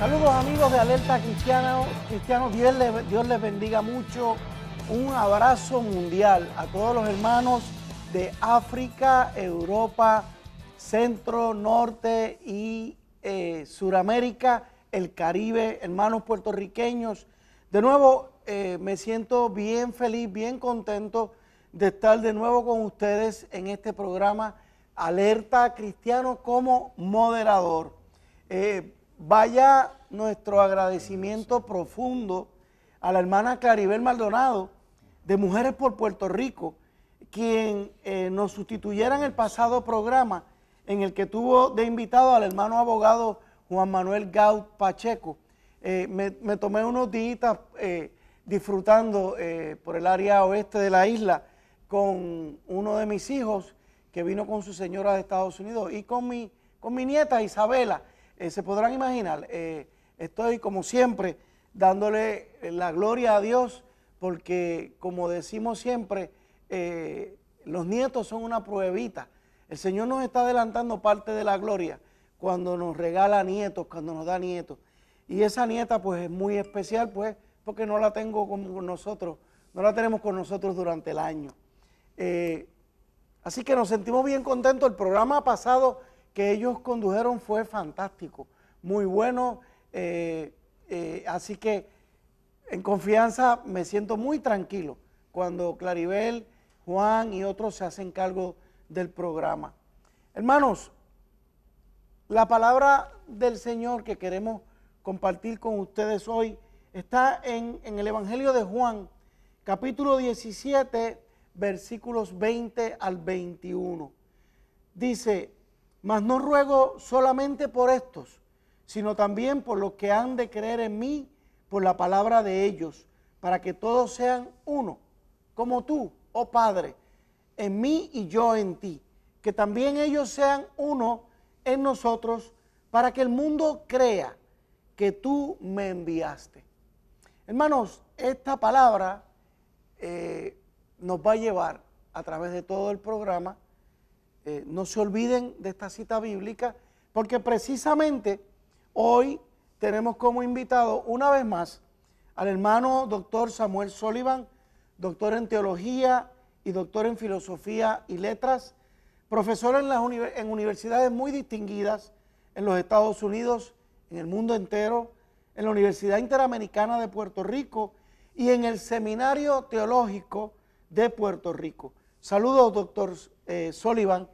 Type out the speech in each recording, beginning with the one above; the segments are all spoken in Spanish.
Saludos amigos de Alerta Cristiano, Dios les bendiga mucho. Un abrazo mundial a todos los hermanos de África, Europa, Centro, Norte y Suramérica, el Caribe, hermanos puertorriqueños. De nuevo, me siento bien feliz, bien contento de estar de nuevo con ustedes en este programa Alerta Cristiano como moderador. Vaya nuestro agradecimiento profundo a la hermana Claribel Maldonado de Mujeres por Puerto Rico, quien nos sustituyera en el pasado programa en el que tuvo de invitado al hermano abogado Juan Manuel Gaut Pacheco. Me tomé unos días disfrutando por el área oeste de la isla con uno de mis hijos que vino con su señora de Estados Unidos y con mi nieta Isabela. Se podrán imaginar, estoy como siempre dándole la gloria a Dios porque, como decimos siempre, los nietos son una pruebita. El Señor nos está adelantando parte de la gloria cuando nos regala nietos, cuando nos da nietos. Y esa nieta pues es muy especial pues porque no la tengo con nosotros, no la tenemos con nosotros durante el año. Así que nos sentimos bien contentos. El programa pasado que ellos condujeron fue fantástico, muy bueno, así que en confianza me siento muy tranquilo cuando Claribel, Juan y otros se hacen cargo del programa. Hermanos, la palabra del Señor que queremos compartir con ustedes hoy está en el Evangelio de Juan, capítulo 17, versículos 20 al 21. Dice: mas no ruego solamente por estos, sino también por los que han de creer en mí por la palabra de ellos, para que todos sean uno, como tú, oh Padre, en mí y yo en ti, que también ellos sean uno en nosotros, para que el mundo crea que tú me enviaste. Hermanos, esta palabra nos va a llevar a través de todo el programa. No se olviden de esta cita bíblica, porque precisamente hoy tenemos como invitado una vez más al hermano doctor Samuel Sullivan, doctor en teología y doctor en filosofía y letras, profesor en universidades muy distinguidas en los Estados Unidos, en el mundo entero, en la Universidad Interamericana de Puerto Rico y en el Seminario Teológico de Puerto Rico. Saludos, doctor Sullivan,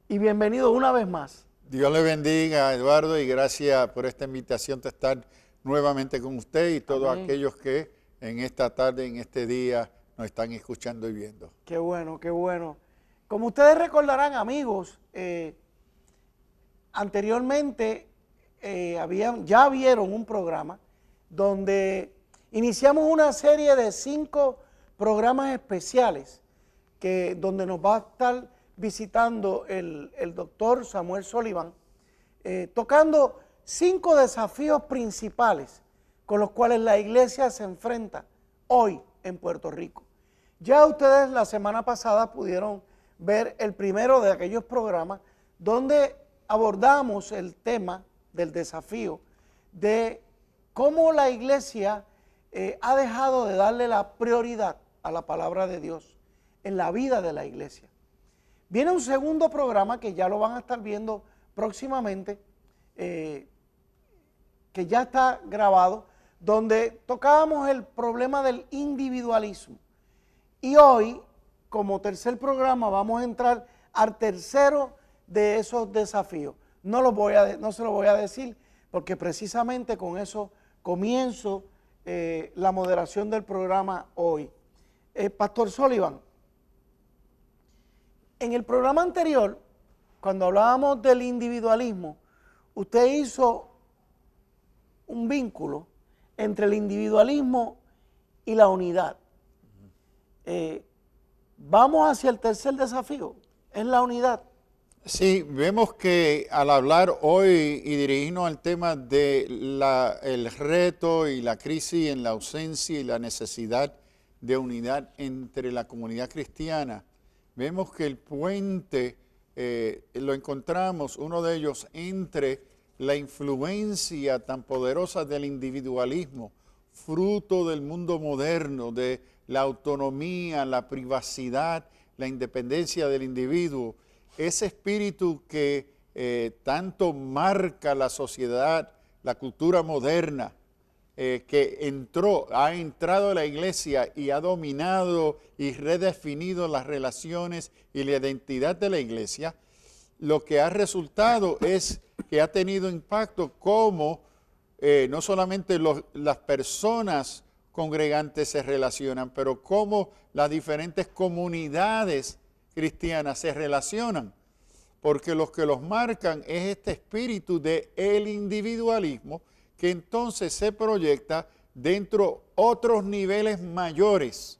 y bienvenido una vez más. Dios le bendiga, Eduardo, y gracias por esta invitación de estar nuevamente con usted y todos Amén. Aquellos que en esta tarde, en este día, nos están escuchando y viendo. Qué bueno, qué bueno. Como ustedes recordarán, amigos, anteriormente ya vieron un programa donde iniciamos una serie de 5 programas especiales donde nos va a estar visitando el doctor Samuel Sullivan, tocando 5 desafíos principales con los cuales la iglesia se enfrenta hoy en Puerto Rico. Ya ustedes la semana pasada pudieron ver el primero de aquellos programas donde abordamos el tema del desafío de cómo la iglesia ha dejado de darle la prioridad a la palabra de Dios en la vida de la iglesia. Viene un segundo programa que ya lo van a estar viendo próximamente, que ya está grabado, donde tocábamos el problema del individualismo. Y hoy, como tercer programa, vamos a entrar al tercero de esos desafíos. No se lo voy a decir, porque precisamente con eso comienzo la moderación del programa hoy. Pastor Sullivan, en el programa anterior, cuando hablábamos del individualismo, usted hizo un vínculo entre el individualismo y la unidad. Vamos hacia el tercer desafío, es la unidad. Sí, vemos que al hablar hoy y dirigirnos al tema de el reto y la crisis en la ausencia y la necesidad de unidad entre la comunidad cristiana, vemos que el puente lo encontramos, uno de ellos, entre la influencia tan poderosa del individualismo, fruto del mundo moderno, de la autonomía, la privacidad, la independencia del individuo, ese espíritu que tanto marca la sociedad, la cultura moderna, que ha entrado a la iglesia y ha dominado y redefinido las relaciones y la identidad de la iglesia, lo que ha resultado es que ha tenido impacto como no solamente las personas congregantes se relacionan, pero cómo las diferentes comunidades cristianas se relacionan. Porque los que los marcan es este espíritu del individualismo que entonces se proyecta dentro otros niveles mayores,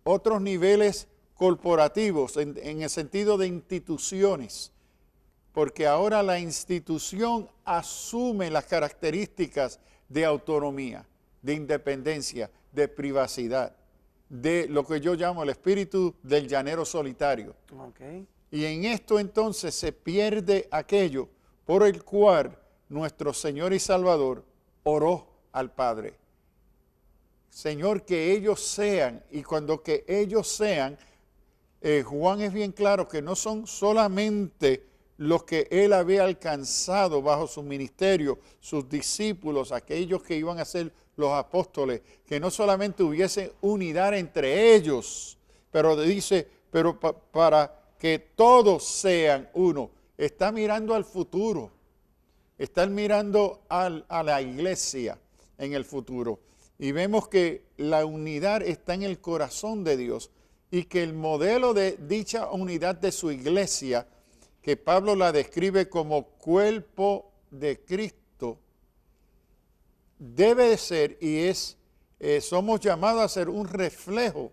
otros niveles corporativos, en el sentido de instituciones. Porque ahora la institución asume las características de autonomía, de independencia, de privacidad, de lo que yo llamo el espíritu del llanero solitario. Okay. Y en esto entonces se pierde aquello por el cual nuestro Señor y Salvador oró al Padre. Señor, que ellos sean, y cuando que ellos sean, Juan es bien claro que no son solamente los que él había alcanzado bajo su ministerio, sus discípulos, aquellos que iban a ser los apóstoles, que no solamente hubiese unidad entre ellos, pero dice, pero para que todos sean uno. Está mirando al futuro, está mirando a la iglesia en el futuro. Y vemos que la unidad está en el corazón de Dios y que el modelo de dicha unidad de su iglesia, que Pablo la describe como cuerpo de Cristo, debe de ser y somos llamados a ser un reflejo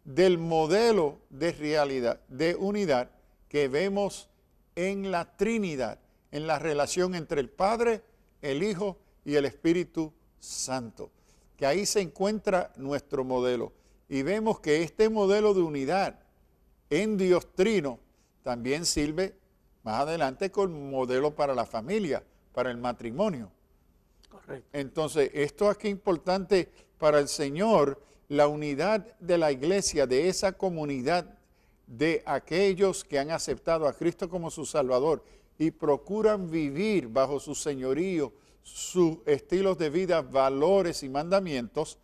del modelo de realidad, de unidad que vemos en la Trinidad, en la relación entre el Padre, el Hijo y el Espíritu Santo, que ahí se encuentra nuestro modelo. Y vemos que este modelo de unidad en Dios Trino también sirve más adelante como modelo para la familia, para el matrimonio. Correcto. Entonces, esto aquí es importante para el Señor, la unidad de la iglesia, de esa comunidad, de aquellos que han aceptado a Cristo como su Salvador y procuran vivir bajo su señorío, sus estilos de vida, valores y mandamientos.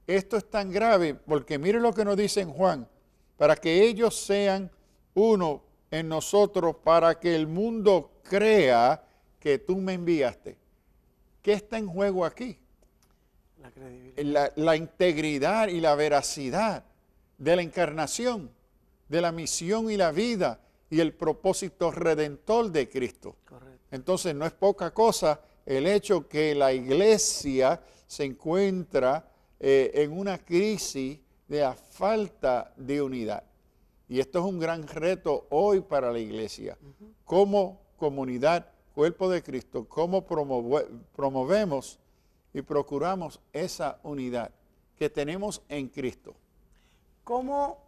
Esto es tan grave porque mire lo que nos dice en Juan, para que ellos sean uno en nosotros, para que el mundo crea que tú me enviaste. ¿Qué está en juego aquí? La credibilidad. La integridad y la veracidad de la encarnación, de la misión y la vida y el propósito redentor de Cristo. Correcto. Entonces no es poca cosa el hecho que la iglesia se encuentra en una crisis de la falta de unidad. Y esto es un gran reto hoy para la iglesia. Como comunidad, cuerpo de Cristo, cómo promovemos y procuramos esa unidad que tenemos en Cristo. ¿Cómo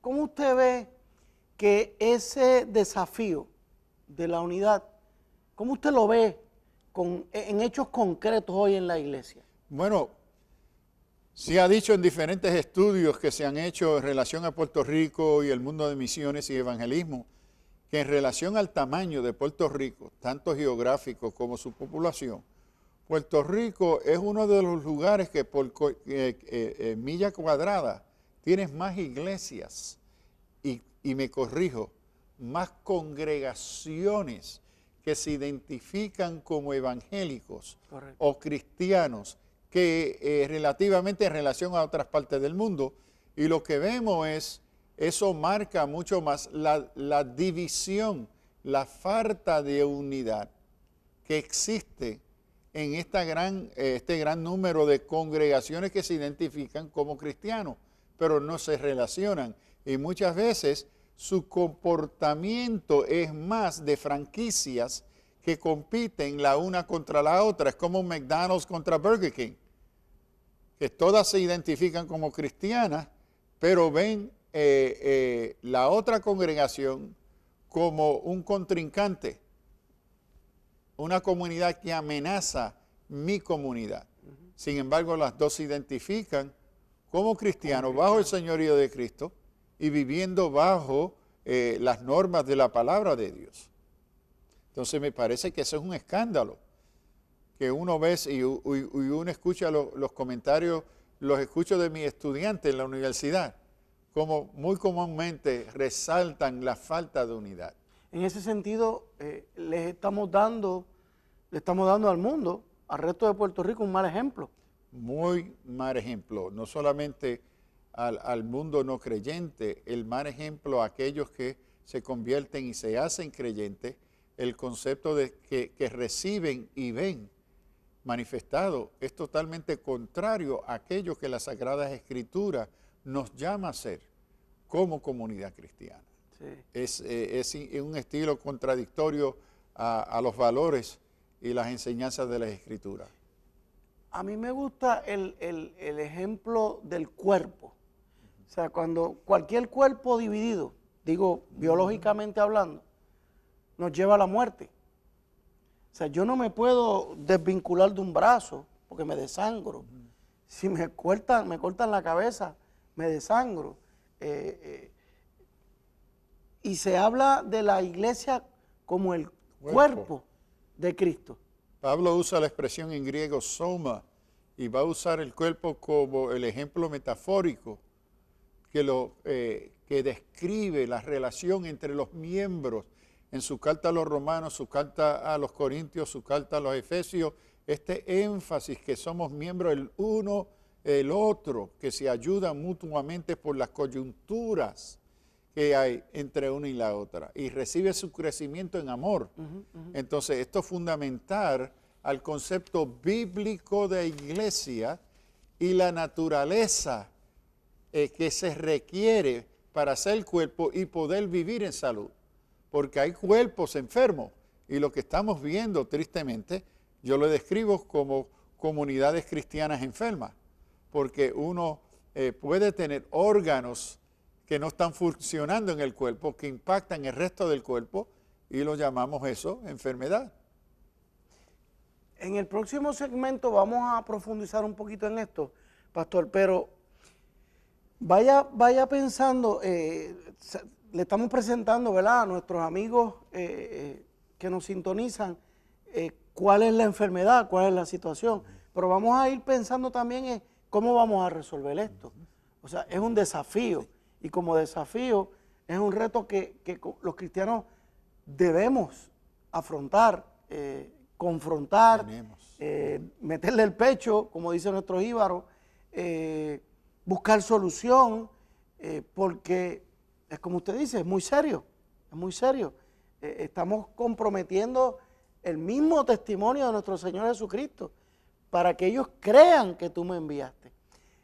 usted ve que ese desafío de la unidad, cómo usted lo ve en hechos concretos hoy en la iglesia? Bueno, se ha dicho en diferentes estudios que se han hecho en relación a Puerto Rico y el mundo de misiones y evangelismo, que en relación al tamaño de Puerto Rico, tanto geográfico como su población, Puerto Rico es uno de los lugares que por milla cuadrada tienes más iglesias y me corrijo, más congregaciones que se identifican como evangélicos. Correcto. O cristianos que relativamente en relación a otras partes del mundo. Y lo que vemos es, eso marca mucho más la división, la falta de unidad que existe en este gran número de congregaciones que se identifican como cristianos, pero no se relacionan. Y muchas veces su comportamiento es más de franquicias que compiten la una contra la otra. Es como McDonald's contra Burger King, que todas se identifican como cristianas, pero ven la otra congregación como un contrincante. una comunidad que amenaza mi comunidad. Sin embargo, las dos se identifican como cristianos bajo el señorío de Cristo y viviendo bajo las normas de la palabra de Dios. Entonces me parece que eso es un escándalo, que uno ve y uno escucha los comentarios, los escucho de mis estudiantes en la universidad, como muy comúnmente resaltan la falta de unidad. En ese sentido, le estamos dando al mundo, al resto de Puerto Rico, un mal ejemplo. Muy mal ejemplo, no solamente al mundo no creyente, el mal ejemplo a aquellos que se convierten y se hacen creyentes, el concepto de que reciben y ven manifestado es totalmente contrario a aquello que las Sagradas Escrituras nos llama a ser como comunidad cristiana. Sí. Es un estilo contradictorio a los valores y las enseñanzas de las Escrituras. A mí me gusta el ejemplo del cuerpo. O sea, cuando cualquier cuerpo dividido, digo biológicamente hablando, nos lleva a la muerte. O sea, yo no me puedo desvincular de un brazo porque me desangro. Si me cortan la cabeza, me desangro. Y se habla de la iglesia como el cuerpo de Cristo. Pablo usa la expresión en griego soma y va a usar el cuerpo como el ejemplo metafórico que describe la relación entre los miembros en su carta a los romanos, su carta a los corintios, su carta a los efesios, este énfasis que somos miembros el uno, el otro, que se ayudan mutuamente por las coyunturas que hay entre una y la otra, y recibe su crecimiento en amor. Entonces, esto es fundamental al concepto bíblico de iglesia y la naturaleza que se requiere para ser cuerpo y poder vivir en salud. Porque hay cuerpos enfermos y lo que estamos viendo tristemente, yo lo describo como comunidades cristianas enfermas, porque uno puede tener órganos que no están funcionando en el cuerpo, que impactan el resto del cuerpo y lo llamamos eso enfermedad. En el próximo segmento vamos a profundizar un poquito en esto, pastor, pero vaya pensando, le estamos presentando, ¿verdad?, a nuestros amigos que nos sintonizan cuál es la enfermedad, cuál es la situación, pero vamos a ir pensando también en cómo vamos a resolver esto. O sea, es un desafío y como desafío es un reto que los debemos afrontar, confrontar, meterle el pecho, como dice nuestro jíbaro, buscar solución, porque es como usted dice, es muy serio, es muy serio. Estamos comprometiendo el mismo testimonio de nuestro Señor Jesucristo para que ellos crean que tú me enviaste.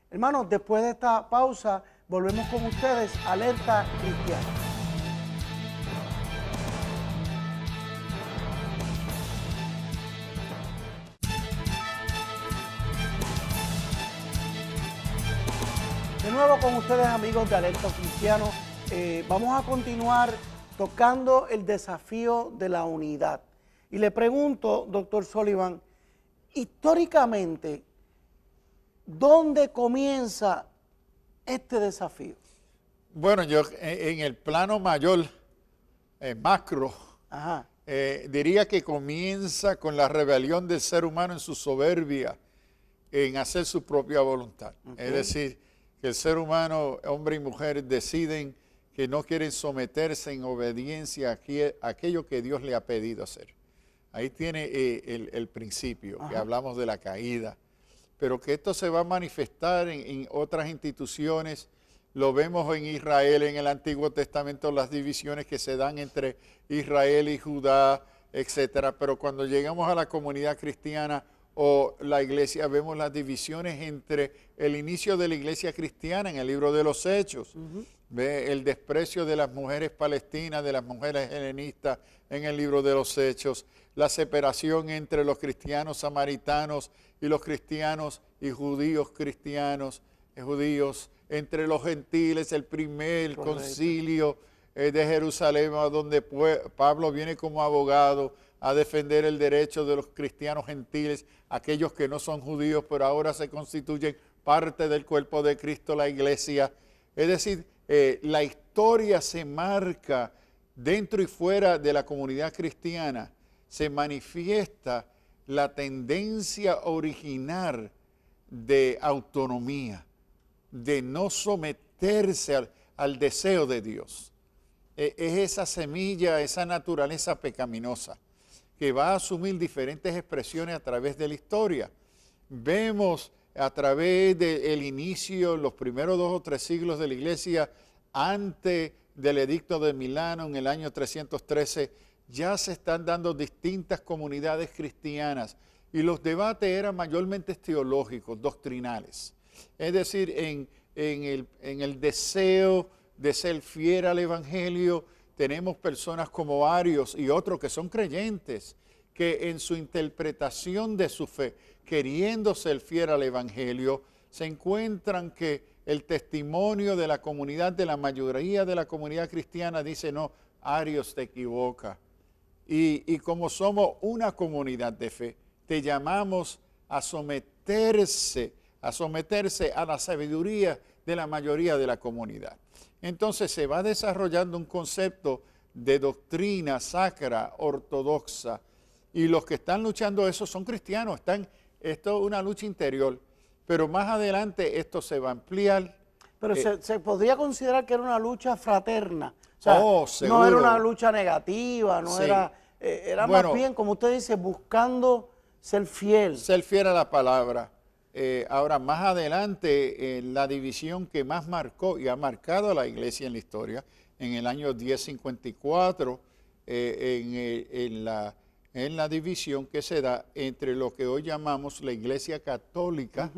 Hermanos, después de esta pausa, volvemos con ustedes, Alerta Cristiana. De nuevo con ustedes, amigos de Alerta Cristiano, vamos a continuar tocando el desafío de la unidad. Y le pregunto, doctor Sullivan, históricamente, ¿dónde comienza este desafío? Bueno, yo en el plano mayor, macro, diría que comienza con la rebelión del ser humano en su soberbia, en hacer su propia voluntad. Es decir, que el ser humano, hombre y mujer, deciden que no quieren someterse en obediencia a aquello que Dios le ha pedido hacer. Ahí tiene el principio, que hablamos de la caída, pero que esto se va a manifestar en otras instituciones. Lo vemos en Israel, en el Antiguo Testamento, las divisiones que se dan entre Israel y Judá, etcétera. Pero cuando llegamos a la comunidad cristiana o la iglesia, vemos las divisiones entre el inicio de la iglesia cristiana en el libro de los Hechos. Ve el desprecio de las mujeres palestinas, de las mujeres helenistas en el libro de los Hechos. La separación entre los cristianos samaritanos y los cristianos y judíos cristianos, judíos, entre los gentiles, el primer concilio de Jerusalén, a donde Pablo viene como abogado a defender el derecho de los cristianos gentiles, aquellos que no son judíos, pero ahora se constituyen parte del cuerpo de Cristo, la iglesia. Es decir, la historia se marca dentro y fuera de la comunidad cristiana, se manifiesta la tendencia original de autonomía, de no someterse al deseo de Dios. Es esa semilla, esa naturaleza pecaminosa que va a asumir diferentes expresiones a través de la historia. Vemos a través del inicio, los primeros 2 o 3 siglos de la iglesia, antes del edicto de Milano en el año 313, ya se están dando distintas comunidades cristianas y los debates eran mayormente teológicos, doctrinales. Es decir, en el deseo de ser fiel al Evangelio, tenemos personas como Arios y otros que son creyentes, que en su interpretación de su fe, queriendo ser fiel al Evangelio, se encuentran que el testimonio de la comunidad, de la mayoría de la comunidad cristiana, dice, no, Arios te equivoca. Y como somos una comunidad de fe, te llamamos a someterse a la sabiduría de la mayoría de la comunidad. Entonces se va desarrollando un concepto de doctrina sacra, ortodoxa, y los que están luchando eso son cristianos, esto es una lucha interior, pero más adelante esto se va a ampliar. Pero se podría considerar que era una lucha fraterna, o sea, seguro. no era una lucha negativa, no sí. era más bien, como usted dice, buscando ser fiel. Ser fiel a la palabra. Ahora, más adelante, la división que más marcó y ha marcado a la iglesia en la historia, en el año 1054, en la división que se da entre lo que hoy llamamos la iglesia católica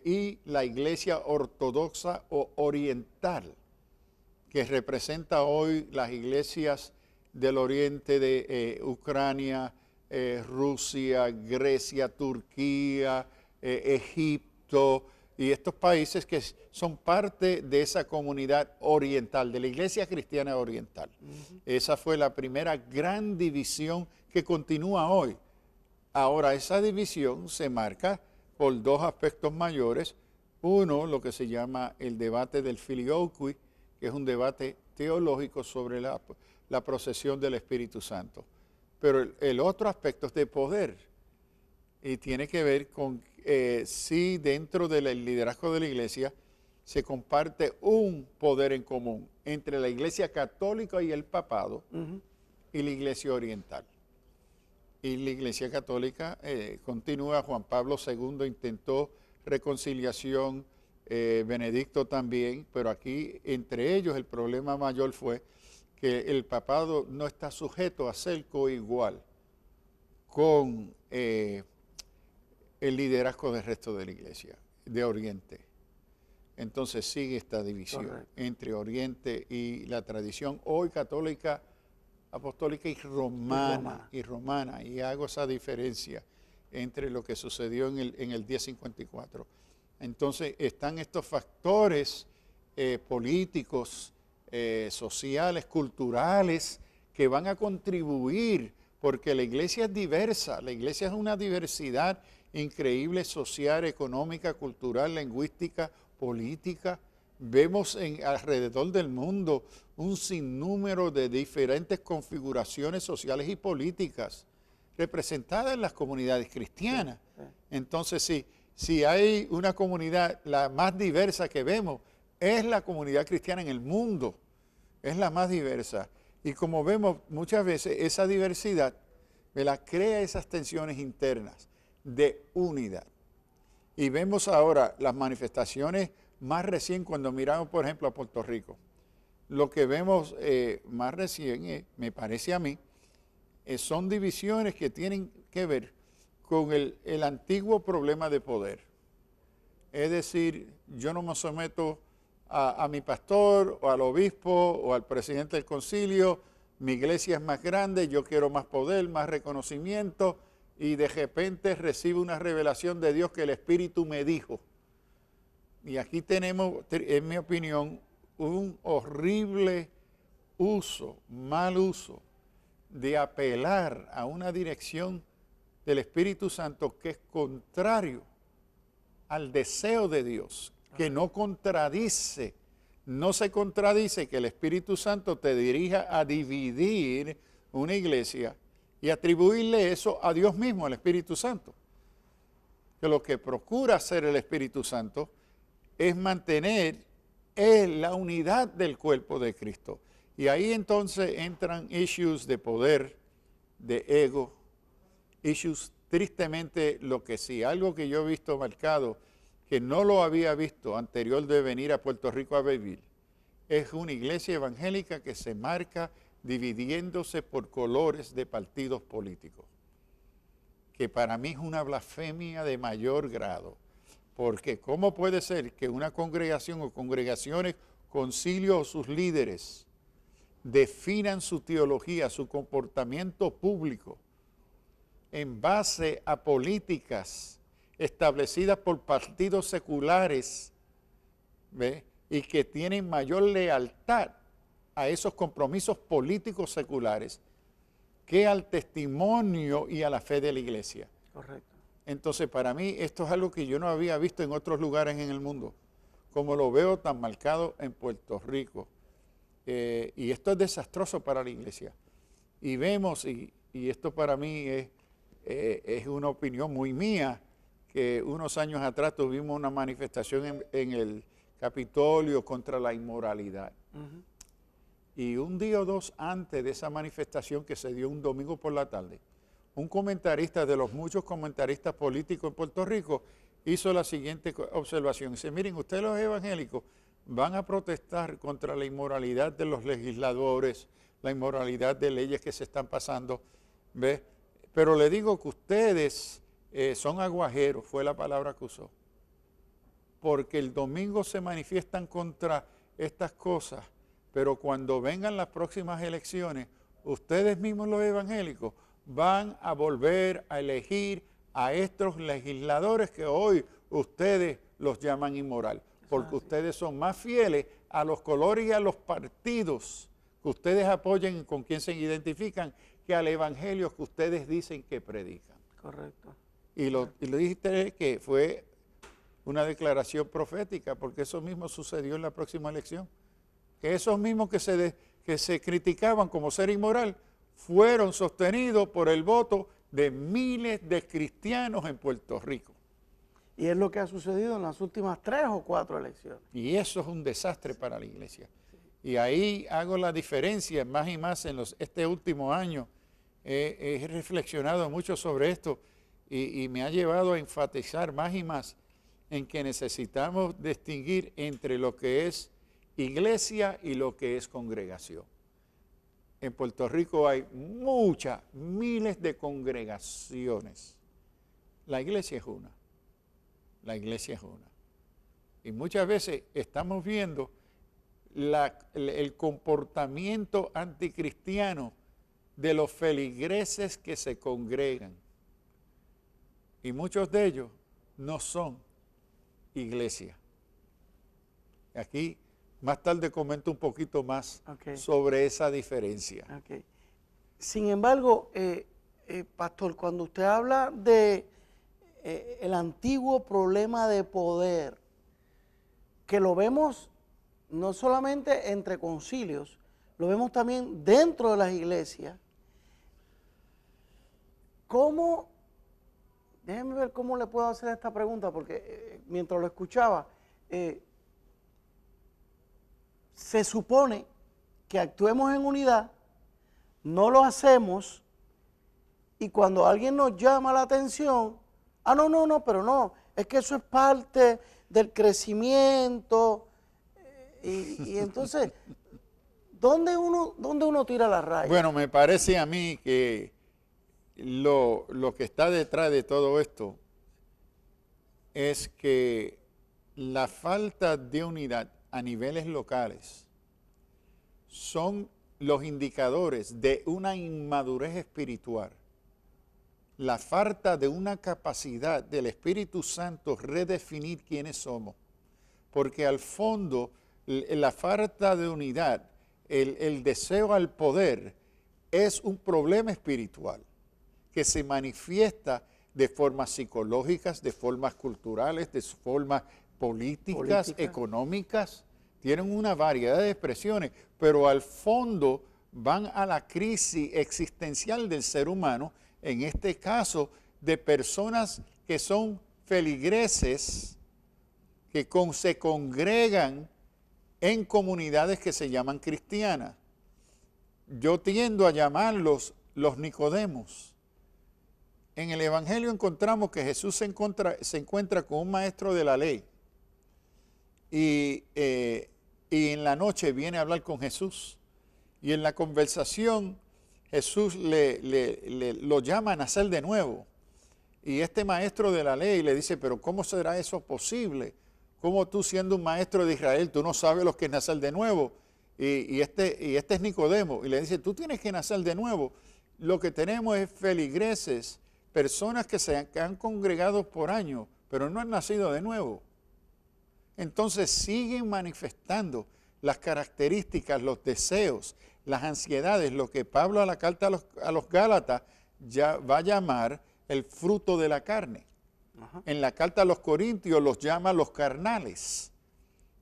y la iglesia ortodoxa o oriental, que representa hoy las iglesias del oriente de Ucrania, Rusia, Grecia, Turquía, Egipto y estos países que son parte de esa comunidad oriental, de la iglesia cristiana oriental. Esa fue la primera gran división que continúa hoy. Ahora, esa división se marca por 2 aspectos mayores. Uno, lo que se llama el debate del filioque, que es un debate teológico sobre la procesión del Espíritu Santo. Pero el otro aspecto es de poder y tiene que ver con si dentro del liderazgo de la iglesia se comparte un poder en común entre la iglesia católica y el papado y la iglesia oriental. Y la iglesia católica continúa, Juan Pablo II intentó reconciliación, Benedicto también, pero aquí entre ellos el problema mayor fue que el papado no está sujeto a ser coigual con el liderazgo del resto de la iglesia, de Oriente. Entonces sigue esta división entre Oriente y la tradición hoy católica, apostólica y romana, y hago esa diferencia entre lo que sucedió en el 1054. Entonces están estos factores políticos, sociales, culturales, que van a contribuir, porque la iglesia es diversa, la iglesia es una diversidad increíble social, económica, cultural, lingüística, política. Vemos alrededor del mundo un sinnúmero de diferentes configuraciones sociales y políticas representadas en las comunidades cristianas. Entonces, si hay una comunidad, la más diversa que vemos, es la comunidad cristiana en el mundo, es la más diversa. Y como vemos muchas veces, esa diversidad crea esas tensiones internas de unidad. Y vemos ahora las manifestaciones más recién cuando miramos, por ejemplo, a Puerto Rico. Lo que vemos más recién, me parece a mí, son divisiones que tienen que ver con el antiguo problema de poder. Es decir, yo no me someto a mi pastor o al obispo o al presidente del concilio, mi iglesia es más grande, yo quiero más poder, más reconocimiento, y de repente recibo una revelación de Dios que el Espíritu me dijo. Y aquí tenemos, en mi opinión, un horrible mal uso de apelar a una dirección del Espíritu Santo que es contrario al deseo de Dios, que no se contradice que el Espíritu Santo te dirija a dividir una iglesia y atribuirle eso a Dios mismo, al Espíritu Santo. Que lo que procura hacer el Espíritu Santo es mantener la unidad del cuerpo de Cristo. Y ahí entonces entran issues de poder, de ego, issues tristemente lo que sí, algo que yo he visto marcado, que no lo había visto anterior de venir a Puerto Rico a vivir, es una iglesia evangélica que se marca dividiéndose por colores de partidos políticos, que para mí es una blasfemia de mayor grado, porque ¿cómo puede ser que una congregación o congregaciones, concilio o sus líderes definan su teología, su comportamiento público en base a políticas establecidas por partidos seculares, ¿ve? Y que tienen mayor lealtad a esos compromisos políticos seculares que al testimonio y a la fe de la iglesia? Correcto. Entonces, para mí, esto es algo que yo no había visto en otros lugares en el mundo, como lo veo tan marcado en Puerto Rico. Y esto es desastroso para la iglesia. Y vemos, y esto para mí es una opinión muy mía, que unos años atrás tuvimos una manifestación en el Capitolio contra la inmoralidad. Uh-huh. Y un día o dos antes de esa manifestación, que se dio un domingo por la tarde, un comentarista de los muchos comentaristas políticos en Puerto Rico hizo la siguiente observación. Dice, miren, ustedes los evangélicos van a protestar contra la inmoralidad de los legisladores, la inmoralidad de leyes que se están pasando, ¿ves? Pero le digo que ustedes son aguajeros, fue la palabra que usó, porque el domingo se manifiestan contra estas cosas, pero cuando vengan las próximas elecciones, ustedes mismos los evangélicos van a volver a elegir a estos legisladores que hoy ustedes los llaman inmoral, porque ustedes son más fieles a los colores y a los partidos que ustedes apoyan y con quien se identifican que al evangelio que ustedes dicen que predican. Correcto. Y lo dijiste que fue una declaración profética, porque eso mismo sucedió en la próxima elección. Que esos mismos que se criticaban como ser inmoral fueron sostenidos por el voto de miles de cristianos en Puerto Rico. Y es lo que ha sucedido en las últimas 3 o 4 elecciones. Y eso es un desastre para la iglesia. Y ahí hago la diferencia más y más en este último año. He reflexionado mucho sobre esto y me ha llevado a enfatizar más y más en que necesitamos distinguir entre lo que es iglesia y lo que es congregación. En Puerto Rico hay miles de congregaciones. La iglesia es una. La iglesia es una. Y muchas veces estamos viendo el comportamiento anticristiano de los feligreses que se congregan. Y muchos de ellos no son iglesia. Aquí más tarde comento un poquito más sobre esa diferencia. Okay. Sin embargo, pastor, cuando usted habla de el antiguo problema de poder, que lo vemos no solamente entre concilios, lo vemos también dentro de las iglesias, ¿cómo? Déjenme ver cómo le puedo hacer esta pregunta, porque mientras lo escuchaba, se supone que actuemos en unidad, no lo hacemos, y cuando alguien nos llama la atención, pero no, es que eso es parte del crecimiento, y entonces, ¿dónde uno tira la raya? Bueno, me parece a mí que lo que está detrás de todo esto es que la falta de unidad a niveles locales son los indicadores de una inmadurez espiritual, la falta de una capacidad del Espíritu Santo redefinir quiénes somos, porque al fondo la falta de unidad el deseo al poder es un problema espiritual que se manifiesta de formas psicológicas, de formas culturales, de formas políticas, económicas. Tienen una variedad de expresiones, pero al fondo van a la crisis existencial del ser humano, en este caso de personas que son feligreses, que se congregan en comunidades que se llaman cristianas. Yo tiendo a llamarlos los Nicodemos. En el Evangelio encontramos que Jesús se encuentra con un maestro de la ley y en la noche viene a hablar con Jesús. Y en la conversación Jesús lo llama a nacer de nuevo. Y este maestro de la ley le dice, pero ¿cómo será eso posible? ¿Cómo tú siendo un maestro de Israel, tú no sabes lo que es nacer de nuevo? Y este es Nicodemo. Y le dice, tú tienes que nacer de nuevo. Lo que tenemos es feligreses, personas que han congregado por años, pero no han nacido de nuevo. Entonces siguen manifestando las características, los deseos, las ansiedades, lo que Pablo a la carta a los Gálatas ya va a llamar el fruto de la carne. Ajá. En la carta a los Corintios los llama los carnales,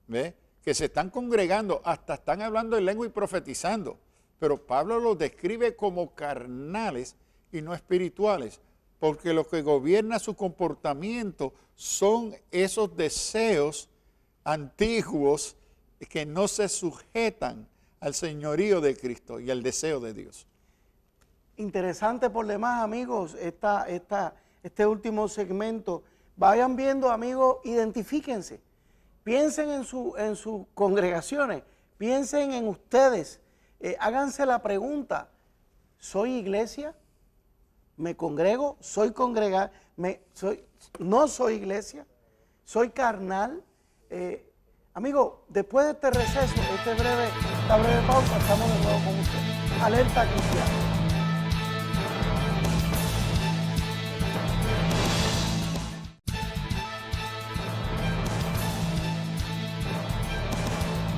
¿ve? Que se están congregando, hasta están hablando en lengua y profetizando, pero Pablo los describe como carnales y no espirituales, porque lo que gobierna su comportamiento son esos deseos antiguos que no se sujetan al señorío de Cristo y al deseo de Dios. Interesante por demás, amigos, este último segmento. Vayan viendo, amigos, identifíquense. Piensen en sus congregaciones, piensen en ustedes. Háganse la pregunta, ¿soy iglesia? ¿Me congrego? ¿Soy congregado? ¿No soy iglesia? ¿Soy carnal? Amigo, después de este receso, esta breve pausa, estamos de nuevo con usted. Alerta Cristiana.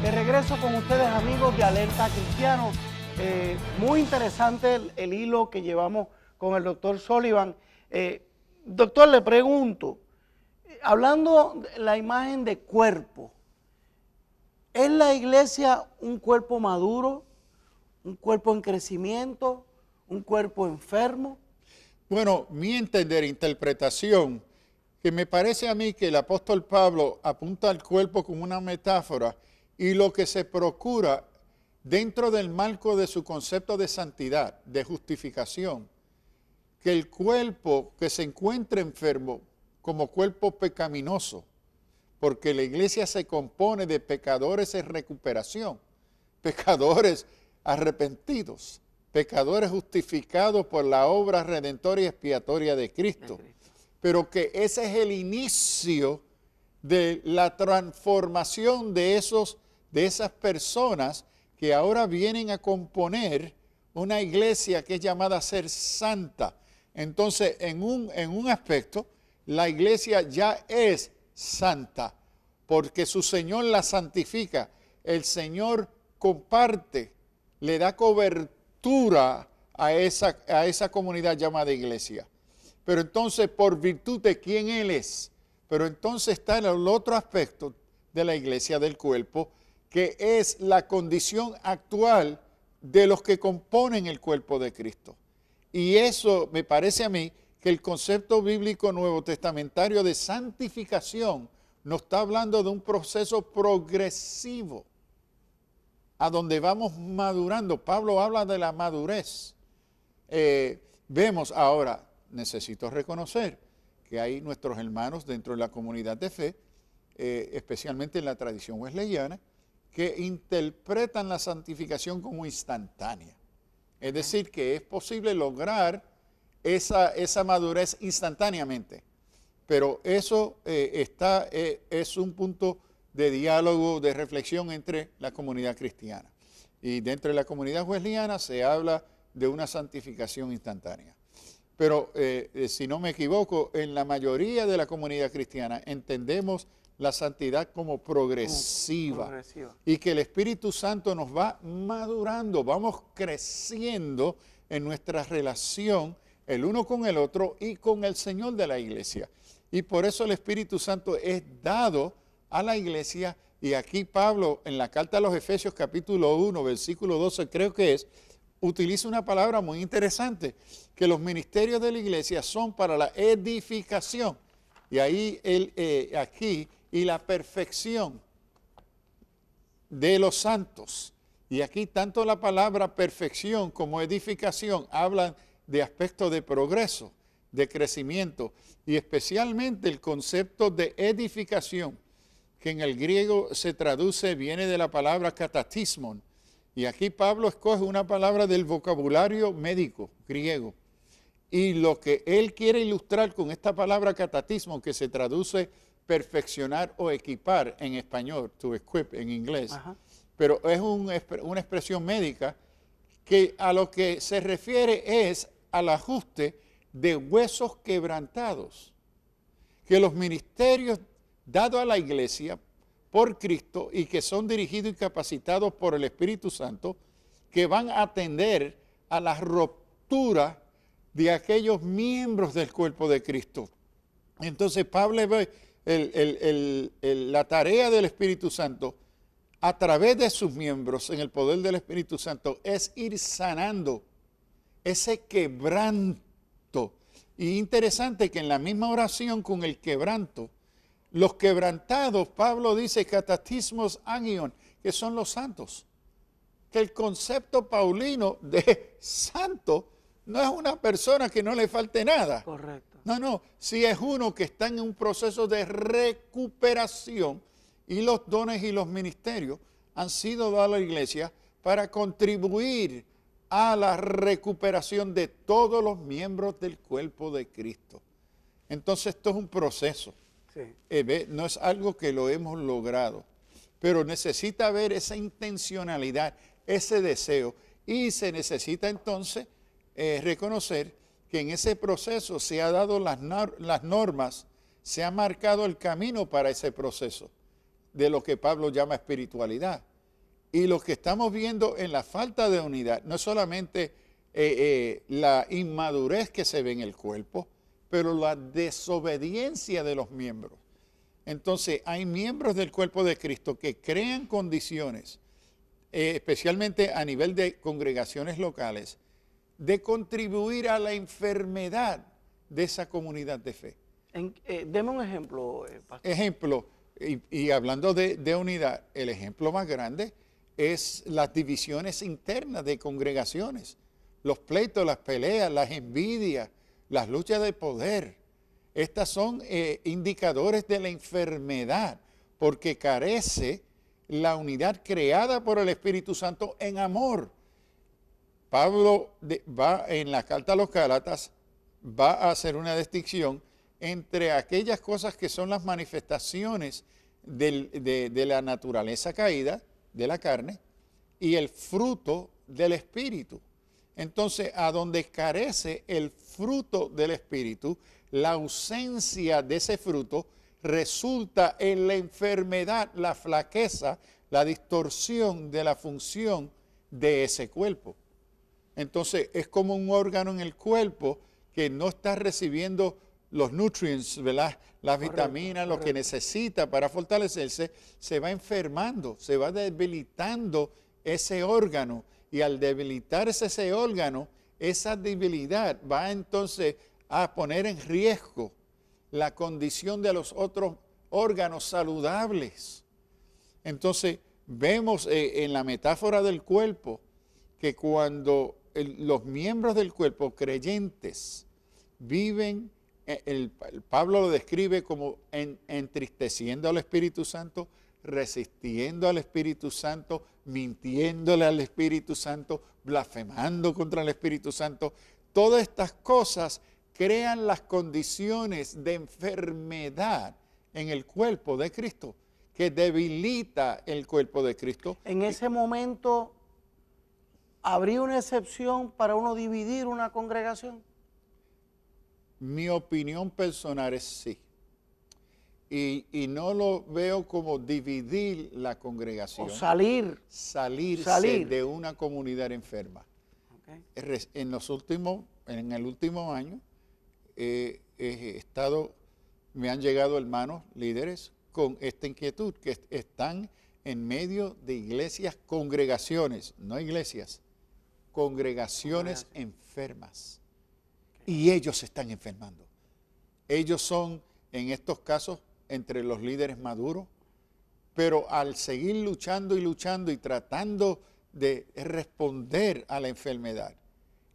De regreso con ustedes, amigos de Alerta Cristiano. Muy interesante el hilo que llevamos con el doctor Sullivan. Doctor, le pregunto, hablando de la imagen de cuerpo, ¿es la iglesia un cuerpo maduro, un cuerpo en crecimiento, un cuerpo enfermo? Bueno, mi interpretación, que me parece a mí que el apóstol Pablo apunta al cuerpo como una metáfora y lo que se procura dentro del marco de su concepto de santidad, de justificación, que el cuerpo que se encuentra enfermo como cuerpo pecaminoso, porque la iglesia se compone de pecadores en recuperación, pecadores arrepentidos, pecadores justificados por la obra redentora y expiatoria de Cristo, pero que ese es el inicio de la transformación de esas personas que ahora vienen a componer una iglesia que es llamada a ser santa. Entonces, en un aspecto, la iglesia ya es santa, porque su Señor la santifica. El Señor comparte, le da cobertura a esa comunidad llamada iglesia. Pero entonces, por virtud de quién Él es. Pero entonces está el otro aspecto de la iglesia, del cuerpo, que es la condición actual de los que componen el cuerpo de Cristo. Y eso me parece a mí que el concepto bíblico nuevo testamentario de santificación nos está hablando de un proceso progresivo a donde vamos madurando. Pablo habla de la madurez. Vemos ahora, necesito reconocer que hay nuestros hermanos dentro de la comunidad de fe, especialmente en la tradición wesleyana, que interpretan la santificación como instantánea. Es decir, que es posible lograr esa madurez instantáneamente. Pero eso es un punto de diálogo, de reflexión entre la comunidad cristiana. Y dentro de la comunidad wesleyana se habla de una santificación instantánea. Pero si no me equivoco, en la mayoría de la comunidad cristiana entendemos la santidad como progresiva. Progresiva. Y que el Espíritu Santo nos va madurando, vamos creciendo en nuestra relación el uno con el otro y con el Señor de la iglesia. Y por eso el Espíritu Santo es dado a la iglesia. Y aquí Pablo, en la carta a los Efesios capítulo 1, versículo 12, creo que es, utiliza una palabra muy interesante, que los ministerios de la iglesia son para la edificación. Y ahí, aquí, y la perfección de los santos. Y aquí tanto la palabra perfección como edificación hablan de aspectos de progreso, de crecimiento, y especialmente el concepto de edificación, que en el griego se traduce, viene de la palabra catatismon. Y aquí Pablo escoge una palabra del vocabulario médico griego. Y lo que él quiere ilustrar con esta palabra catatismo, que se traduce perfeccionar o equipar en español, to equip en inglés, Ajá. pero es una expresión médica que a lo que se refiere es al ajuste de huesos quebrantados, que los ministerios dados a la iglesia por Cristo y que son dirigidos y capacitados por el Espíritu Santo, que van a atender a la ruptura de aquellos miembros del cuerpo de Cristo. Entonces Pablo ve la tarea del Espíritu Santo a través de sus miembros en el poder del Espíritu Santo es ir sanando ese quebranto. Y interesante que en la misma oración con el quebranto, los quebrantados, Pablo dice catatismos agion, que son los santos. Que el concepto paulino de santo no es una persona que no le falte nada. Correcto. No, sí es uno que está en un proceso de recuperación y los dones y los ministerios han sido dados a la iglesia para contribuir a la recuperación de todos los miembros del cuerpo de Cristo. Entonces esto es un proceso. Sí. No es algo que lo hemos logrado, pero necesita haber esa intencionalidad, ese deseo, y se necesita entonces reconocer que en ese proceso se ha dado las normas, se ha marcado el camino para ese proceso de lo que Pablo llama espiritualidad. Y lo que estamos viendo en la falta de unidad no es solamente la inmadurez que se ve en el cuerpo, pero la desobediencia de los miembros. Entonces hay miembros del cuerpo de Cristo que crean condiciones, especialmente a nivel de congregaciones locales, de contribuir a la enfermedad de esa comunidad de fe. Deme un ejemplo, pastor. Ejemplo, y hablando de unidad, el ejemplo más grande es las divisiones internas de congregaciones, los pleitos, las peleas, las envidias, las luchas de poder. Estas son indicadores de la enfermedad, porque carece la unidad creada por el Espíritu Santo en amor. Pablo va en la carta a los Gálatas, va a hacer una distinción entre aquellas cosas que son las manifestaciones de la naturaleza caída, de la carne, y el fruto del Espíritu. Entonces, a donde carece el fruto del Espíritu, la ausencia de ese fruto resulta en la enfermedad, la flaqueza, la distorsión de la función de ese cuerpo. Entonces, es como un órgano en el cuerpo que no está recibiendo los nutrients, ¿verdad? Las vitaminas, lo que necesita para fortalecerse, se va enfermando, se va debilitando ese órgano. Y al debilitarse ese órgano, esa debilidad va entonces a poner en riesgo la condición de los otros órganos saludables. Entonces, vemos en la metáfora del cuerpo que cuando los miembros del cuerpo creyentes viven, Pablo lo describe como entristeciendo al Espíritu Santo, resistiendo al Espíritu Santo, mintiéndole al Espíritu Santo, blasfemando contra el Espíritu Santo. Todas estas cosas crean las condiciones de enfermedad en el cuerpo de Cristo, que debilita el cuerpo de Cristo. En ese momento, ¿habría una excepción para uno dividir una congregación? Mi opinión personal es sí. y no lo veo como dividir la O congregación, salirse salirse de una comunidad enferma. Okay. En el último año, me han llegado hermanos líderes con esta inquietud, que están en medio de iglesias, congregaciones, no iglesias, congregaciones enfermas. Y ellos se están enfermando. Ellos son, en estos casos, entre los líderes maduros, pero al seguir luchando y luchando y tratando de responder a la enfermedad,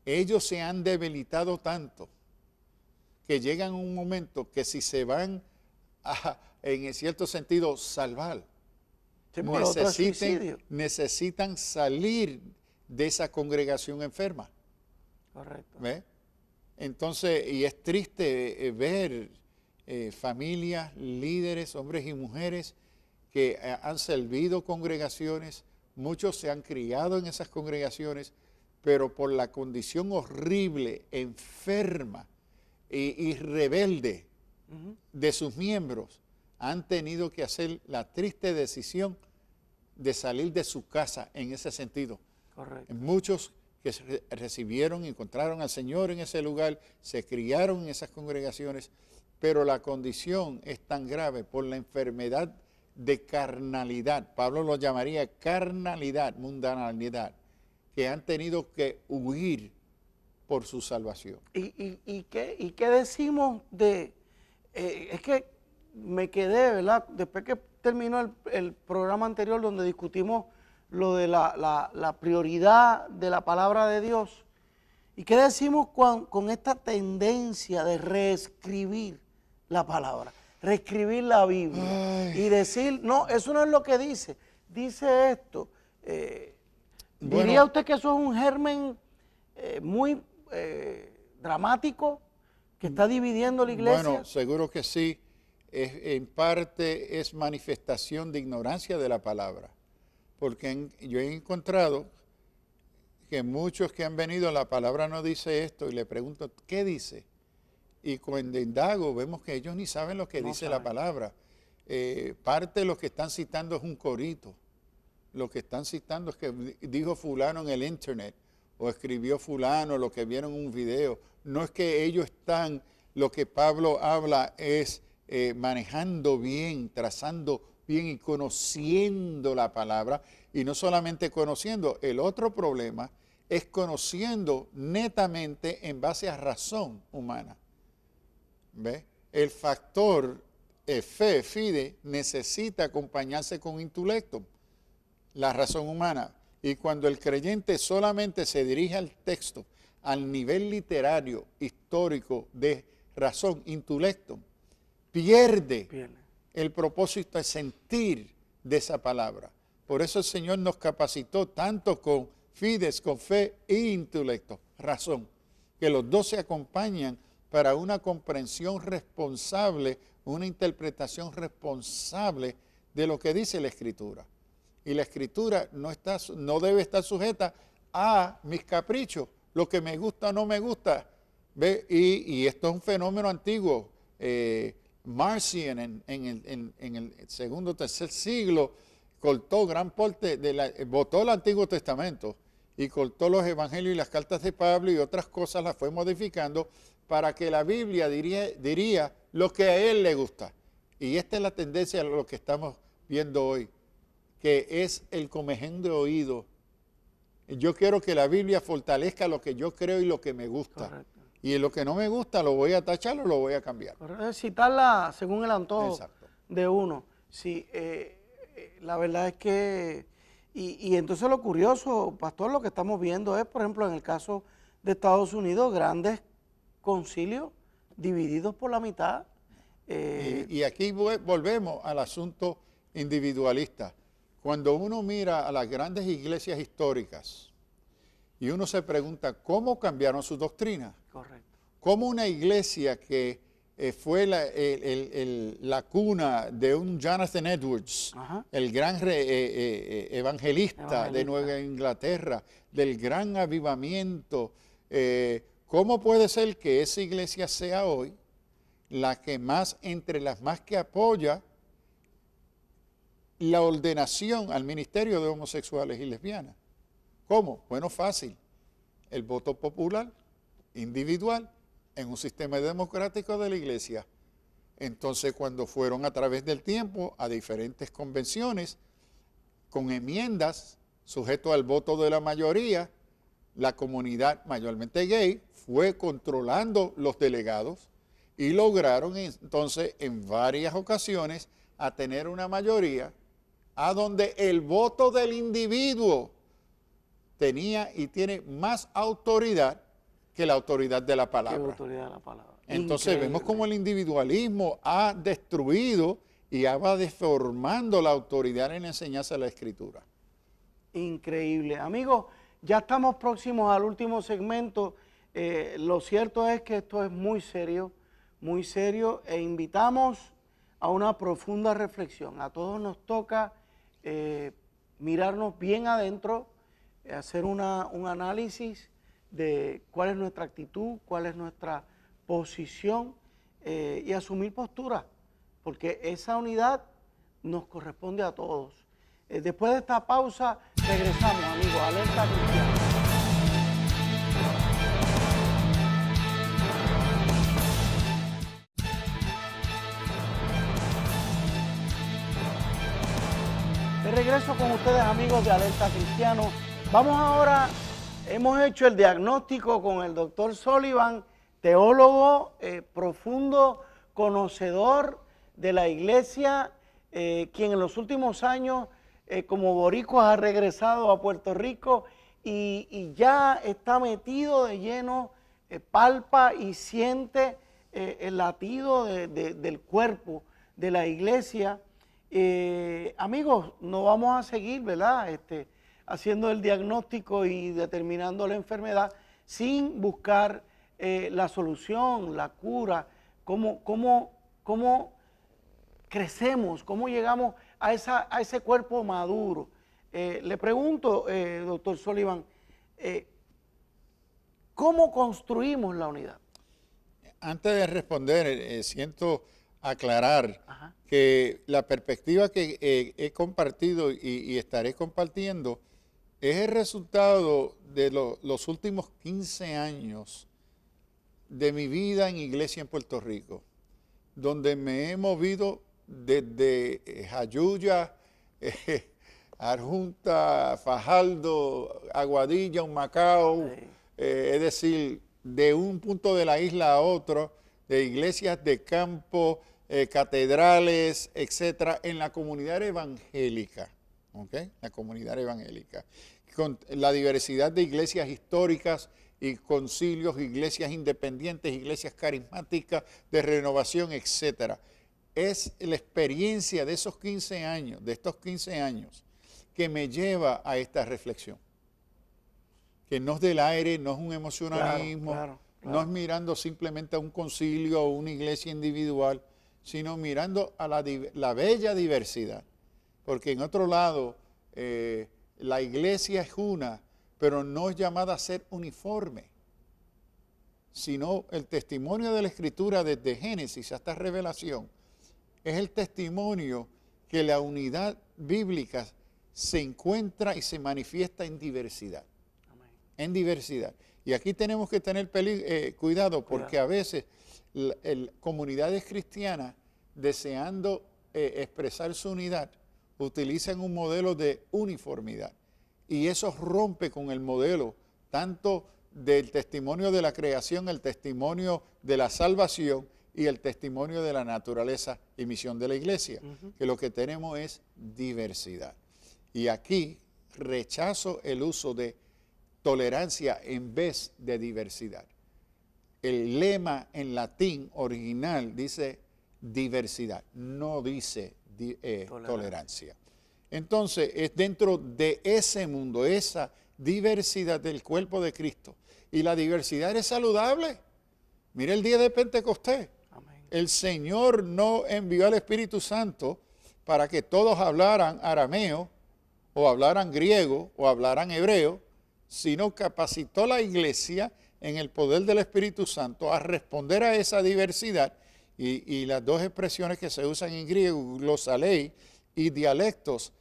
ellos se han debilitado tanto que llegan a un momento que si se van a, en cierto sentido, salvar, Sí, por otro suicidio. necesitan salir de esa congregación enferma. Correcto. ¿Ve? Entonces, y es triste ver familias, líderes, hombres y mujeres que han servido congregaciones, muchos se han criado en esas congregaciones, pero por la condición horrible, enferma y rebelde de sus miembros, han tenido que hacer la triste decisión de salir de su casa en ese sentido. Correcto. Muchos que recibieron y encontraron al Señor en ese lugar, se criaron en esas congregaciones, pero la condición es tan grave por la enfermedad de carnalidad. Pablo lo llamaría carnalidad, mundanalidad, que han tenido que huir por su salvación. ¿Y qué decimos de...? Es que me quedé, ¿verdad? Después que terminó el programa anterior donde discutimos lo de la prioridad de la palabra de Dios. ¿Y qué decimos con esta tendencia de reescribir la palabra? Reescribir la Biblia. Ay. Y decir, no, eso no es lo que dice. Dice esto. ¿Diría usted que eso es un germen muy dramático que está dividiendo la iglesia? Bueno, seguro que sí. En parte es manifestación de ignorancia de la palabra. Porque yo he encontrado que muchos que han venido, la palabra no dice esto, y le pregunto, ¿qué dice? Y cuando indago, vemos que ellos ni saben lo que dice la palabra. Parte de lo que están citando es un corito. Lo que están citando es que dijo fulano en el internet, o escribió fulano, lo que vieron en un video. No es que ellos están, lo que Pablo habla es manejando bien, trazando bien y conociendo la palabra, y no solamente conociendo. El otro problema es conociendo netamente en base a razón humana. ¿Ve? El factor fe, fide, necesita acompañarse con intelecto, la razón humana. Y cuando el creyente solamente se dirige al texto, al nivel literario, histórico, de razón, intelecto, pierde el propósito de sentir de esa palabra. Por eso el Señor nos capacitó tanto con fides, con fe e intelecto, razón, que los dos se acompañan para una comprensión responsable, una interpretación responsable de lo que dice la Escritura. Y la Escritura no debe estar sujeta a mis caprichos, lo que me gusta o no me gusta. ¿Ve? Y esto es un fenómeno antiguo. Marcion en el segundo o tercer siglo cortó gran parte, botó el Antiguo Testamento y cortó los evangelios y las cartas de Pablo y otras cosas, las fue modificando para que la Biblia diría lo que a él le gusta. Y esta es la tendencia a lo que estamos viendo hoy, que es el comején de oído. Yo quiero que la Biblia fortalezca lo que yo creo y lo que me gusta. Correcto. Y lo que no me gusta lo voy a tachar o lo voy a cambiar. Correcto. Citarla según el antojo de uno. Sí, la verdad es que... Y entonces lo curioso, pastor, lo que estamos viendo es, por ejemplo, en el caso de Estados Unidos, grandes concilios divididos por la mitad. Y aquí volvemos al asunto individualista. Cuando uno mira a las grandes iglesias históricas y uno se pregunta cómo cambiaron sus doctrinas. Correcto. Cómo una iglesia que fue la cuna de un Jonathan Edwards, el gran evangelista de Nueva Inglaterra, del gran avivamiento, ¿cómo puede ser que esa iglesia sea hoy la que más, entre las más que apoya la ordenación al ministerio de homosexuales y lesbianas. ¿Cómo? Bueno, fácil. El voto popular, individual, en un sistema democrático de la iglesia. Entonces, cuando fueron a través del tiempo a diferentes convenciones, con enmiendas, sujeto al voto de la mayoría, la comunidad mayormente gay fue controlando los delegados y lograron entonces en varias ocasiones a tener una mayoría a donde el voto del individuo tenía y tiene más autoridad que la autoridad de la palabra. Qué autoridad de la palabra. Entonces Increíble. vemos cómo el individualismo ha destruido y va deformando la autoridad en la enseñanza de la Escritura. Increíble. Amigos, ya estamos próximos al último segmento. Lo cierto es que esto es muy serio, e invitamos a una profunda reflexión. A todos nos toca mirarnos bien adentro, hacer un análisis de cuál es nuestra actitud, cuál es nuestra posición y asumir postura, porque esa unidad nos corresponde a todos. Después de esta pausa, regresamos, amigos, a Alerta Cristiana. De regreso con ustedes, amigos de Alerta Cristiano. Vamos ahora, hemos hecho el diagnóstico con el doctor Sullivan, teólogo, profundo conocedor de la iglesia, quien en los últimos años como boricua ha regresado a Puerto Rico y ya está metido de lleno, palpa y siente el latido del cuerpo de la iglesia. Amigos, no vamos a seguir, ¿verdad? Haciendo el diagnóstico y determinando la enfermedad sin buscar la solución, la cura, cómo crecemos, cómo llegamos a ese cuerpo maduro. Le pregunto, doctor Sullivan, ¿cómo construimos la unidad? Antes de responder, siento aclarar Ajá. que la perspectiva que he compartido y estaré compartiendo es el resultado de los últimos 15 años de mi vida en iglesia en Puerto Rico, donde me he movido desde Jayuya, Adjunta, Fajardo, Aguadilla, Humacao, Sí. Es decir, de un punto de la isla a otro, de iglesias de campo, catedrales, etcétera, en la comunidad evangélica, ¿ok? La comunidad evangélica, con la diversidad de iglesias históricas y concilios, iglesias independientes, iglesias carismáticas, de renovación, etcétera. Es la experiencia de esos 15 años, que me lleva a esta reflexión. Que no es del aire, no es un emocionalismo, Claro. no es mirando simplemente a un concilio o una iglesia individual, sino mirando a la bella diversidad. Porque en otro lado, la iglesia es una, pero no es llamada a ser uniforme, sino el testimonio de la Escritura desde Génesis hasta Revelación es el testimonio que la unidad bíblica se encuentra y se manifiesta en diversidad. Amén. En diversidad. Y aquí tenemos que tener cuidado porque a veces comunidades cristianas, deseando expresar su unidad, utilizan un modelo de uniformidad. Y eso rompe con el modelo tanto del testimonio de la creación, el testimonio de la salvación y el testimonio de la naturaleza y misión de la iglesia, que lo que tenemos es diversidad. Y aquí rechazo el uso de tolerancia en vez de diversidad. El lema en latín original dice diversidad, no dice tolerancia. Entonces, es dentro de ese mundo, esa diversidad del cuerpo de Cristo. Y la diversidad es saludable. Mire el día de Pentecostés. Amén. El Señor no envió al Espíritu Santo para que todos hablaran arameo, o hablaran griego, o hablaran hebreo, sino capacitó la iglesia en el poder del Espíritu Santo a responder a esa diversidad Y las dos expresiones que se usan en griego, glosalei y dialectos,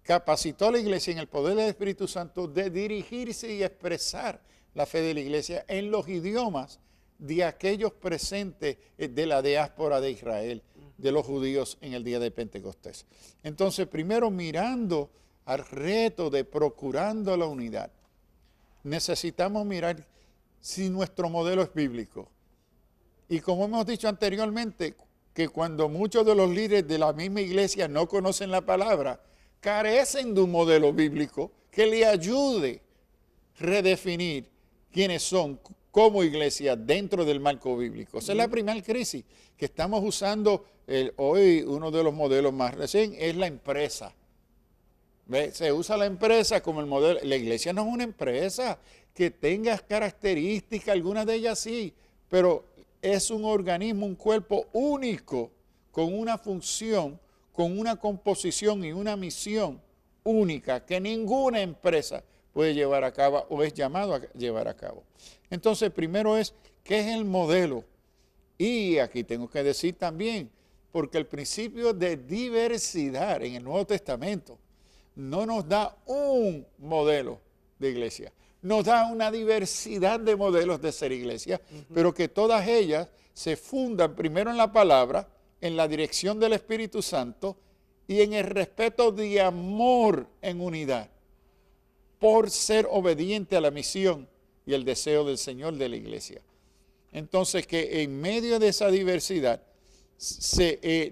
capacitó a la iglesia en el poder del Espíritu Santo de dirigirse y expresar la fe de la iglesia en los idiomas de aquellos presentes de la diáspora de Israel, de los judíos en el día de Pentecostés. Entonces, primero mirando al reto de procurando la unidad, necesitamos mirar si nuestro modelo es bíblico. Y como hemos dicho anteriormente, que cuando muchos de los líderes de la misma iglesia no conocen la palabra, carecen de un modelo bíblico que le ayude a redefinir quiénes son como iglesia dentro del marco bíblico. Esa es la primera crisis que estamos usando hoy. Uno de los modelos más recientes es la empresa. ¿Ve? Se usa la empresa como el modelo. La iglesia no es una empresa que tenga características, algunas de ellas sí, pero es un organismo, un cuerpo único, con una función, con una composición y una misión única que ninguna empresa puede llevar a cabo o es llamado a llevar a cabo. Entonces, primero es, ¿qué es el modelo? Y aquí tengo que decir también, porque el principio de diversidad en el Nuevo Testamento no nos da un modelo de iglesia, nos da una diversidad de modelos de ser iglesia, pero que todas ellas se fundan primero en la palabra, en la dirección del Espíritu Santo y en el respeto de amor en unidad, por ser obediente a la misión y el deseo del Señor de la iglesia. Entonces, que en medio de esa diversidad,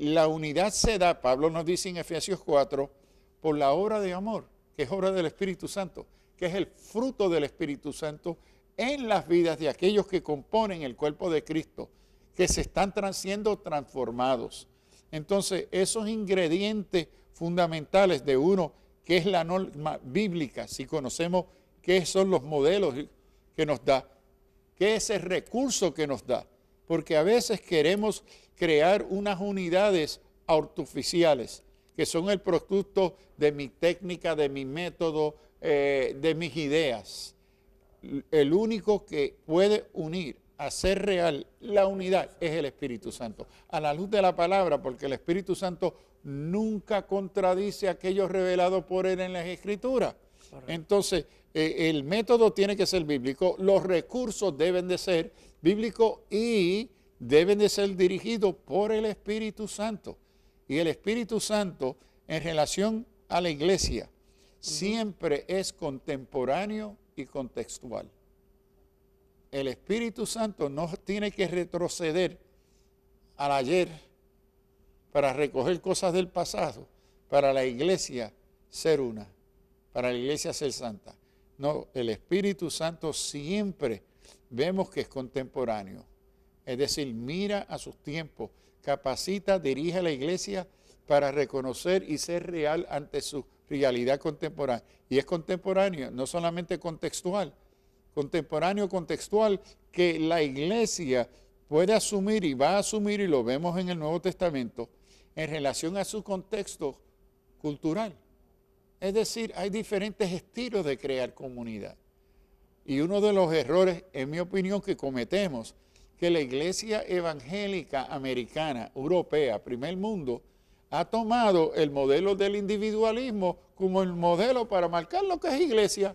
la unidad se da, Pablo nos dice en Efesios 4, por la obra de amor, que es obra del Espíritu Santo, que es el fruto del Espíritu Santo en las vidas de aquellos que componen el cuerpo de Cristo, que se están siendo transformados. Entonces, esos ingredientes fundamentales de uno, que es la norma bíblica, si conocemos qué son los modelos que nos da, qué es el recurso que nos da, porque a veces queremos crear unas unidades artificiales, que son el producto de mi técnica, de mi método, de mis ideas. El único que puede unir, hacer real la unidad, es el Espíritu Santo. A la luz de la palabra, porque el Espíritu Santo nunca contradice aquello revelado por él en las Escrituras. Correcto. Entonces, el método tiene que ser bíblico, los recursos deben de ser bíblicos y deben de ser dirigidos por el Espíritu Santo. Y el Espíritu Santo, en relación a la iglesia, siempre es contemporáneo y contextual. El Espíritu Santo no tiene que retroceder al ayer para recoger cosas del pasado, para la iglesia ser una, para la iglesia ser santa. No, el Espíritu Santo siempre vemos que es contemporáneo. Es decir, mira a sus tiempos, capacita, dirige a la iglesia para reconocer y ser real ante su realidad contemporánea. Y es contemporáneo, no solamente contextual, contemporáneo, contextual, que la iglesia puede asumir y va a asumir, y lo vemos en el Nuevo Testamento, en relación a su contexto cultural. Es decir, hay diferentes estilos de crear comunidad. Y uno de los errores, en mi opinión, que cometemos, que la iglesia evangélica americana, europea, primer mundo, ha tomado el modelo del individualismo como el modelo para marcar lo que es iglesia,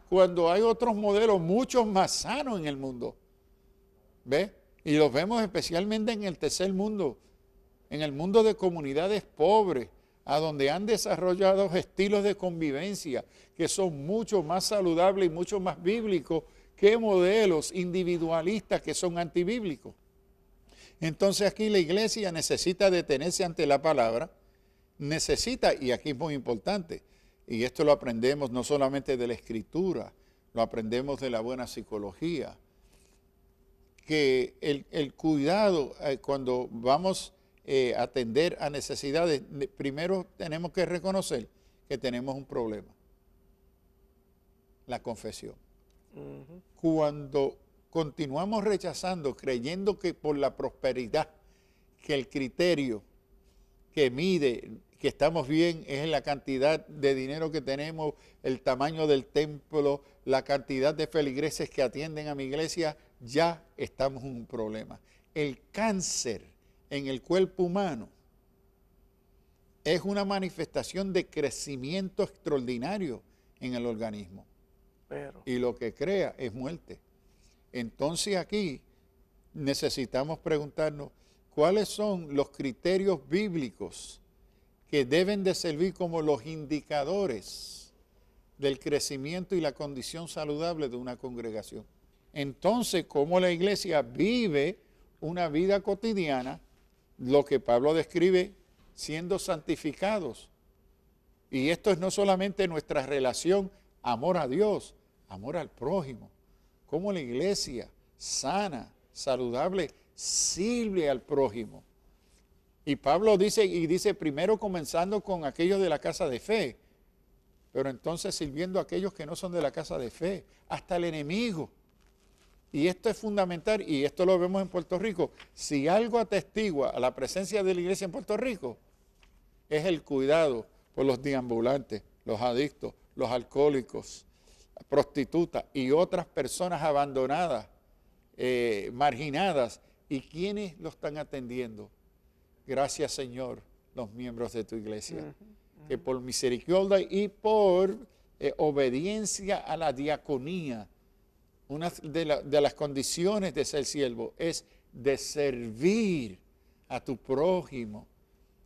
cuando hay otros modelos mucho más sanos en el mundo. ¿Ve? Y los vemos especialmente en el tercer mundo, en el mundo de comunidades pobres, a donde han desarrollado estilos de convivencia que son mucho más saludables y mucho más bíblicos que modelos individualistas que son antibíblicos. Entonces aquí la iglesia necesita detenerse ante la palabra, necesita, y aquí es muy importante, y esto lo aprendemos no solamente de la Escritura, lo aprendemos de la buena psicología, que el cuidado cuando vamos a atender a necesidades, primero tenemos que reconocer que tenemos un problema, la confesión. Cuando continuamos rechazando, creyendo que por la prosperidad, que el criterio que mide que estamos bien es la cantidad de dinero que tenemos, el tamaño del templo, la cantidad de feligreses que atienden a mi iglesia, ya estamos en un problema. el cáncer en el cuerpo humano es una manifestación de crecimiento extraordinario en el organismo. Y lo que crea es muerte. Entonces aquí necesitamos preguntarnos cuáles son los criterios bíblicos que deben de servir como los indicadores del crecimiento y la condición saludable de una congregación. Entonces, cómo la iglesia vive una vida cotidiana, lo que Pablo describe siendo santificados. Y esto es no solamente nuestra relación, amor a Dios, amor al prójimo, cómo la iglesia sana, saludable, sirve al prójimo. Y Pablo dice primero comenzando con aquellos de la casa de fe, pero entonces sirviendo a aquellos que no son de la casa de fe, hasta el enemigo. Y esto es fundamental, y esto lo vemos en Puerto Rico. Si algo atestigua a la presencia de la iglesia en Puerto Rico, es el cuidado por los deambulantes, los adictos, los alcohólicos, prostitutas y otras personas abandonadas, marginadas. ¿Y quiénes lo están atendiendo? Gracias, Señor, los miembros de tu iglesia, que por misericordia y por obediencia a la diaconía, una de las condiciones de ser siervo es de servir a tu prójimo.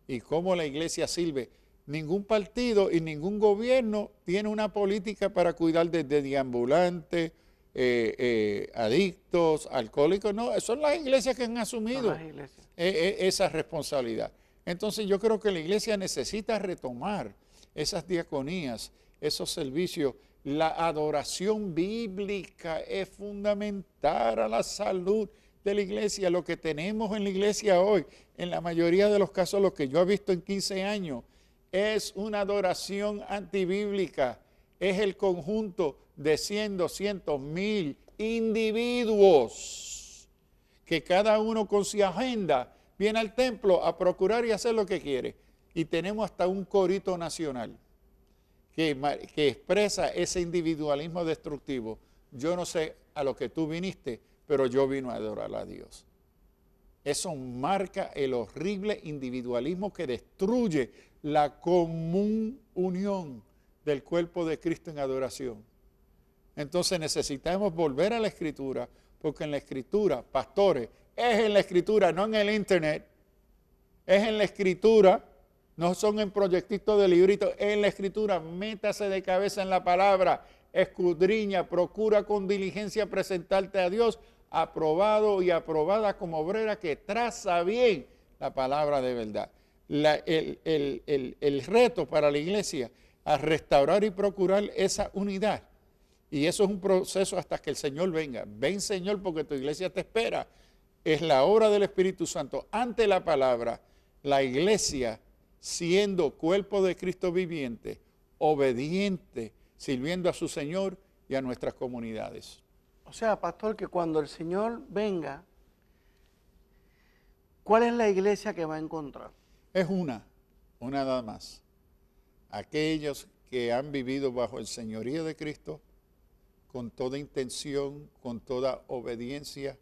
Y cómo la iglesia sirve. Ningún partido y ningún gobierno tiene una política para cuidar de deambulantes, adictos, alcohólicos. No, son las iglesias que han asumido esa responsabilidad. Entonces yo creo que la iglesia necesita retomar esas diaconías, esos servicios. La adoración bíblica es fundamental a la salud de la iglesia. Lo que tenemos en la iglesia hoy, en la mayoría de los casos, lo que yo he visto en 15 años, es una adoración antibíblica. Es el conjunto de 100, 200, 1000 individuos que cada uno con su agenda viene al templo a procurar y hacer lo que quiere. Y tenemos hasta un corito nacional que expresa ese individualismo destructivo. Yo no sé a lo que tú viniste, pero yo vino a adorar a Dios. Eso marca el horrible individualismo que destruye la común unión del cuerpo de Cristo en adoración. Entonces necesitamos volver a la Escritura, porque en la Escritura, pastores, es en la Escritura, no en el internet, es en la Escritura. No son en proyectitos de libritos, en la Escritura. Métase de cabeza en la palabra, escudriña, procura con diligencia presentarte a Dios, aprobado y aprobada como obrera que traza bien la palabra de verdad. El reto para la iglesia a restaurar y procurar esa unidad. Y eso es un proceso hasta que el Señor venga. Ven, Señor, porque tu iglesia te espera. Es la obra del Espíritu Santo. Ante la palabra, la iglesia, siendo cuerpo de Cristo viviente, obediente, sirviendo a su Señor y a nuestras comunidades. O sea, pastor, que cuando el Señor venga, ¿cuál es la iglesia que va a encontrar? Es una nada más. Aquellos que han vivido bajo el señorío de Cristo, con toda intención, con toda obediencia,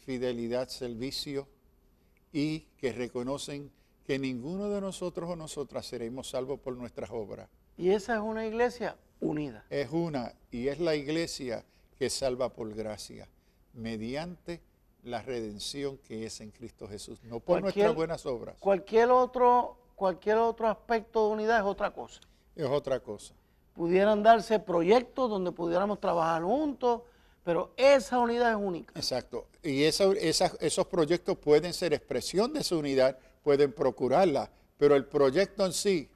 fidelidad, servicio, y que reconocen que ninguno de nosotros o nosotras seremos salvos por nuestras obras. Y esa es una iglesia unida. Es una, y es la iglesia que salva por gracia, mediante la redención que es en Cristo Jesús, no por nuestras buenas obras. Cualquier otro aspecto de unidad es otra cosa. Es otra cosa. Pudieran darse proyectos donde pudiéramos trabajar juntos, pero esa unidad es única. Exacto. Y esos proyectos pueden ser expresión de esa unidad, pueden procurarla, pero el proyecto en sí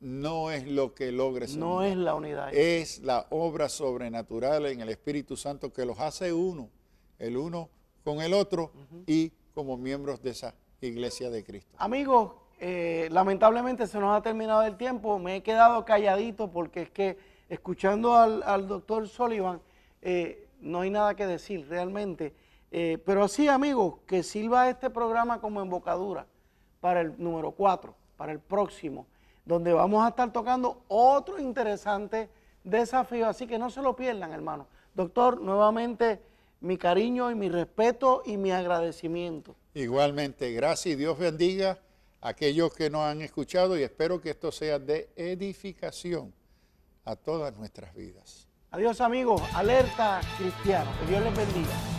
no es lo que logra esa unidad. No es la unidad. Es la obra sobrenatural en el Espíritu Santo que los hace uno, el uno con el otro y como miembros de esa iglesia de Cristo. Amigos, lamentablemente se nos ha terminado el tiempo. Me he quedado calladito porque es que escuchando al doctor Sullivan no hay nada que decir realmente. Pero sí, amigos, que sirva este programa como embocadura para el número 4, para el próximo, donde vamos a estar tocando otro interesante desafío. Así que no se lo pierdan, hermano. Doctor, nuevamente mi cariño y mi respeto y mi agradecimiento. Igualmente, gracias y Dios bendiga a aquellos que nos han escuchado y espero que esto sea de edificación a todas nuestras vidas. Adiós amigos, Alerta Cristiano, que Dios les bendiga.